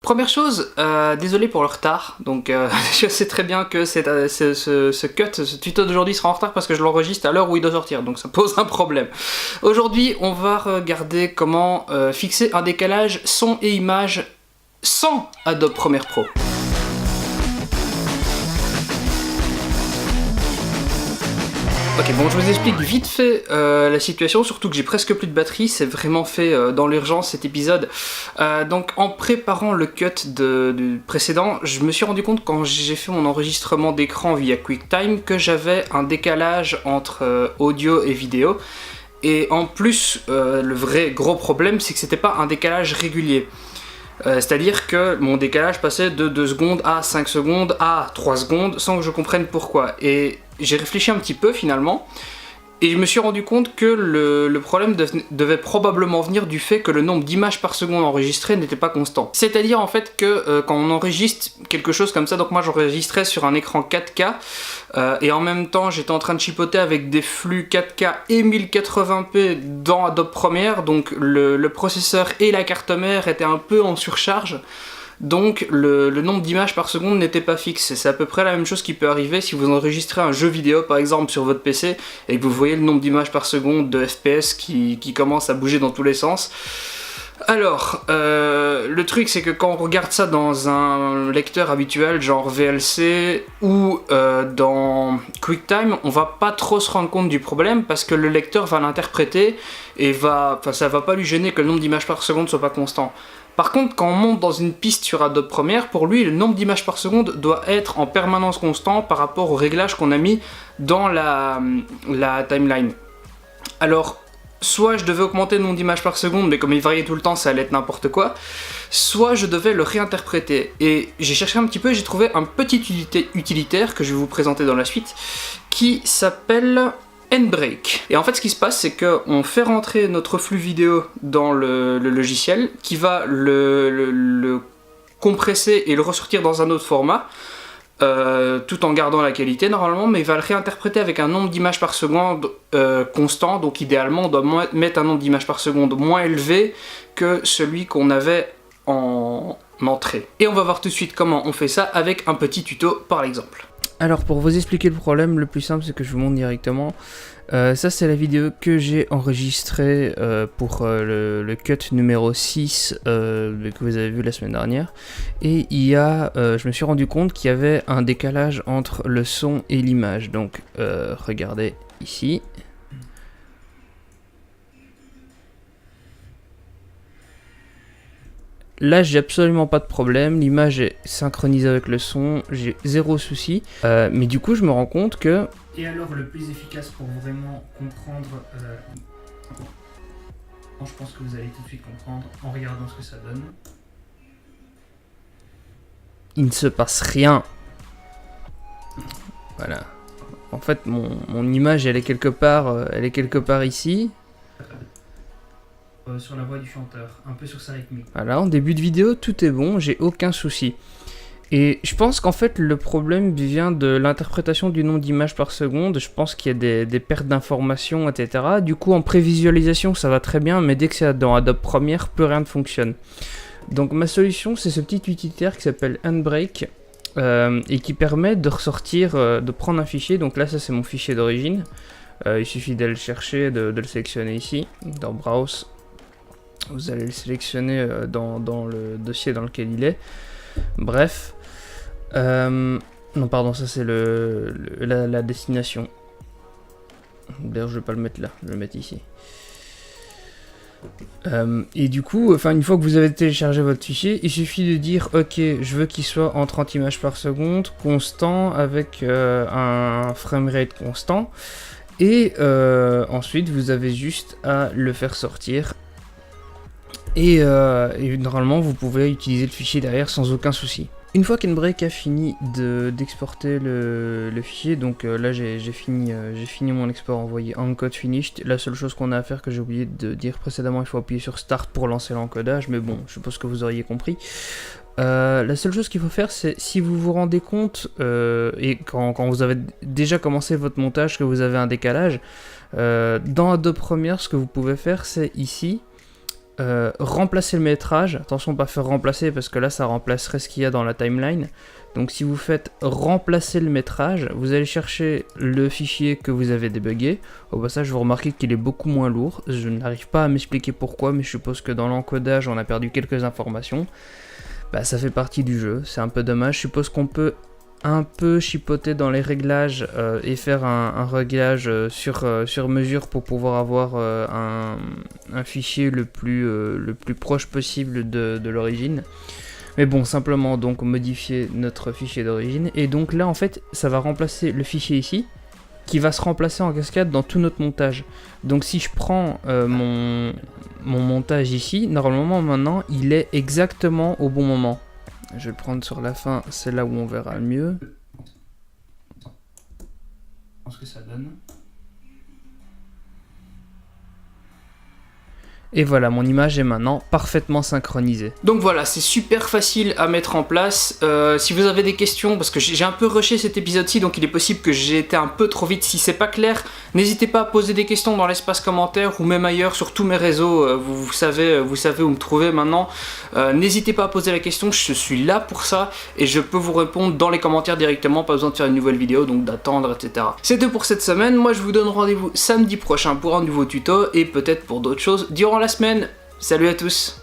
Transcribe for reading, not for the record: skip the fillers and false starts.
Première chose, désolé pour le retard, donc je sais très bien que ce cut, ce tuto d'aujourd'hui sera en retard parce que je l'enregistre à l'heure où il doit sortir, donc ça pose un problème. Aujourd'hui, on va regarder comment fixer un décalage son et image sans Adobe Premiere Pro. Ok, bon, je vous explique vite fait la situation, surtout que j'ai presque plus de batterie, c'est vraiment fait dans l'urgence cet épisode. Donc en préparant le cut du précédent, je me suis rendu compte quand j'ai fait mon enregistrement d'écran via QuickTime que j'avais un décalage entre audio et vidéo. Et en plus, le vrai gros problème, c'est que c'était pas un décalage régulier. C'est-à-dire que mon décalage passait de 2 secondes à 5 secondes à 3 secondes sans que je comprenne pourquoi. Et j'ai réfléchi un petit peu finalement et je me suis rendu compte que le problème devait probablement venir du fait que le nombre d'images par seconde enregistrées n'était pas constant. C'est-à-dire en fait que quand on enregistre quelque chose comme ça, donc moi j'enregistrais sur un écran 4K et en même temps j'étais en train de chipoter avec des flux 4K et 1080p dans Adobe Premiere, donc le processeur et la carte mère étaient un peu en surcharge. Donc le nombre d'images par seconde n'était pas fixe. C'est à peu près la même chose qui peut arriver si vous enregistrez un jeu vidéo par exemple sur votre PC et que vous voyez le nombre d'images par seconde de FPS qui commence à bouger dans tous les sens. Alors, le truc c'est que quand on regarde ça dans un lecteur habituel genre VLC ou dans QuickTime, on va pas trop se rendre compte du problème parce que le lecteur va l'interpréter et ça va pas lui gêner que le nombre d'images par seconde soit pas constant. Par contre, quand on monte dans une piste sur Adobe Premiere, pour lui, le nombre d'images par seconde doit être en permanence constant par rapport au réglage qu'on a mis dans la timeline. Alors, soit je devais augmenter le nombre d'images par seconde, mais comme il variait tout le temps, ça allait être n'importe quoi, soit je devais le réinterpréter. Et j'ai cherché un petit peu et j'ai trouvé un petit utilitaire que je vais vous présenter dans la suite, qui s'appelle Handbrake. Et en fait ce qui se passe c'est qu'on fait rentrer notre flux vidéo dans le logiciel qui va le compresser et le ressortir dans un autre format tout en gardant la qualité normalement, mais il va le réinterpréter avec un nombre d'images par seconde constant, donc idéalement on doit mettre un nombre d'images par seconde moins élevé que celui qu'on avait en entrée. Et on va voir tout de suite comment on fait ça avec un petit tuto par exemple. Alors pour vous expliquer le problème, le plus simple c'est que je vous montre directement. Ça c'est la vidéo que j'ai enregistrée pour le cut numéro 6 que vous avez vu la semaine dernière. Et je me suis rendu compte qu'il y avait un décalage entre le son et l'image. Donc regardez ici. Là j'ai absolument pas de problème, l'image est synchronisée avec le son, j'ai zéro souci, mais du coup je me rends compte que... Et alors le plus efficace pour vraiment comprendre... je pense que vous allez tout de suite comprendre en regardant ce que ça donne. Il ne se passe rien. Voilà. En fait mon image elle est quelque part ici. Sur la voix du chanteur, un peu sur sa rythmique. Voilà, en début de vidéo, tout est bon, j'ai aucun souci. Et je pense qu'en fait, le problème vient de l'interprétation du nombre d'images par seconde. Je pense qu'il y a des pertes d'informations, etc. Du coup, en prévisualisation, ça va très bien, mais dès que c'est dans Adobe Premiere, plus rien ne fonctionne. Donc ma solution, c'est ce petit utilitaire qui s'appelle Handbrake, et qui permet de ressortir, de prendre un fichier. Donc là, ça c'est mon fichier d'origine. Il suffit d'aller le chercher, de le sélectionner ici, dans Browse. Vous allez le sélectionner dans le dossier dans lequel il est. Bref. Non, pardon, ça c'est la destination. D'ailleurs, je vais pas le mettre là, je vais le mettre ici. Et du coup, une fois que vous avez téléchargé votre fichier, il suffit de dire ok, je veux qu'il soit en 30 images par seconde, constant, avec un framerate constant. Et ensuite, vous avez juste à le faire sortir. Et normalement vous pouvez utiliser le fichier derrière sans aucun souci. Une fois qu'Handbrake a fini d'exporter le fichier, donc là j'ai fini mon export envoyé encode finished. La seule chose qu'on a à faire, que j'ai oublié de dire précédemment, il faut appuyer sur start pour lancer l'encodage, mais bon, je suppose que vous auriez compris. La seule chose qu'il faut faire, c'est si vous vous rendez compte, et quand vous avez déjà commencé votre montage, que vous avez un décalage, dans Adobe Premiere, ce que vous pouvez faire, c'est ici, remplacer le métrage. Attention, pas faire remplacer parce que là ça remplacerait ce qu'il y a dans la timeline. Donc si vous faites remplacer le métrage, vous allez chercher le fichier que vous avez débugué. Au passage, vous remarquez qu'il est beaucoup moins lourd. Je n'arrive pas à m'expliquer pourquoi, mais je suppose que dans l'encodage on a perdu quelques informations. Bah, ça fait partie du jeu, c'est un peu dommage. Je suppose qu'on peut un peu chipoter dans les réglages et faire un réglage sur mesure pour pouvoir avoir un fichier le plus proche possible de l'origine. Mais bon, simplement donc modifier notre fichier d'origine. Et donc là en fait ça va remplacer le fichier ici, qui va se remplacer en cascade dans tout notre montage. Donc si je prends mon montage ici, normalement maintenant il est exactement au bon moment. Je vais le prendre sur la fin, c'est là où on verra le mieux. Ce que ça donne. Et voilà, mon image est maintenant parfaitement synchronisée. Donc voilà, c'est super facile à mettre en place. Si vous avez des questions, parce que j'ai un peu rushé cet épisode-ci, donc il est possible que j'ai été un peu trop vite. Si c'est pas clair, n'hésitez pas à poser des questions dans l'espace commentaire ou même ailleurs sur tous mes réseaux. Vous savez où me trouver maintenant. N'hésitez pas à poser la question, je suis là pour ça et je peux vous répondre dans les commentaires directement. Pas besoin de faire une nouvelle vidéo, donc d'attendre, etc. C'est tout pour cette semaine. Moi, je vous donne rendez-vous samedi prochain pour un nouveau tuto et peut-être pour d'autres choses durant la semaine. Salut à tous!